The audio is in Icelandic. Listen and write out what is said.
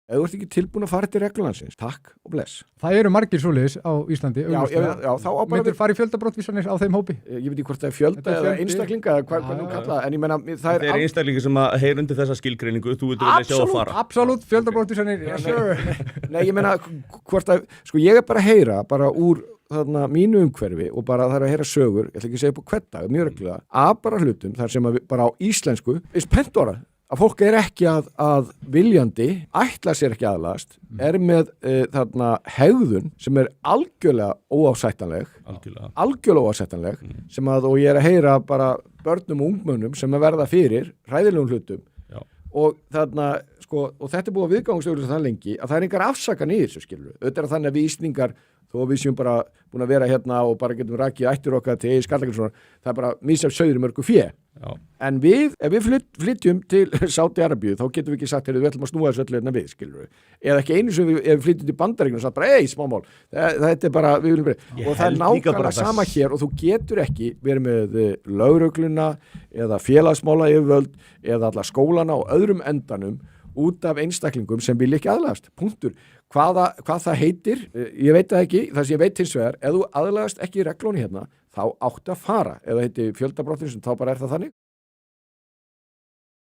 Ef þú ert ekki tilbúin að fara til reglulandsins, takk og bless. Það eru margir svoleiðis á Íslandi. Já, þá á bara myndir fara í fjöldabrottvísanir á þeim hópi? Ég veit ekki hvort það er fjölda eða einstaklinga, hvað þú kalla, en ég meina það er einstaklingi sem að heyra undir þessa skilgreiningu, þú vilja sjá að fara. Absolutt, fjöldabrottvísanir, yes sir. Nei, ég meina hvort að, sko ég er bara að heyra, bara úr þarna mínu umhverfi og bara það er að heyra sögur, ég ætla ekki að segja upp á hvern dag, mjög reglulega, að bara hlutum þar sem að bara á íslensku, spennt að fólk er ekki að viljandi, ætla sér ekki aðlast, er með þarna hegðun sem er algjörlega óásættanleg, sem að, og ég er að heyra bara börnum og ungmönnum sem að verða fyrir hræðilegum hlutum. Já. Og þarna, sko, og þetta er búið að viðgangstöður það lengi, að það er engar afsakan í þessu, skilur. Þetta er þannig að við Íslendingar, þó við séum bara búin að vera hérna og bara getum rakið ættir okkar til skallakar það er bara misjafn sauður mörgu fjö. Já. En ef við flytjum til Sádi-Arabíu, þá getum við ekki sagt við ætlum að snúa þessu öllu hérna við, skilur við. Eða ekki einu sem ef við flytjum til Bandaríkjunum og sagt bara, smámál, þetta er bara, við viljum bara, og það er nákvæmlega sama hér og þú getur ekki verið með lögregluna eða félagsmála yfirvöld eða alla skólana og öðrum endanum út af einstaklingum sem vilja ekki aðlagast. Punktur. Hvað það heitir, ég veit það ekki, það sem ég veit hins vegar, ef þú aðlagast ekki reglunni hérna, þá áttu að fara. Ef það heitir fjöldabrottur, þá bara er það þannig.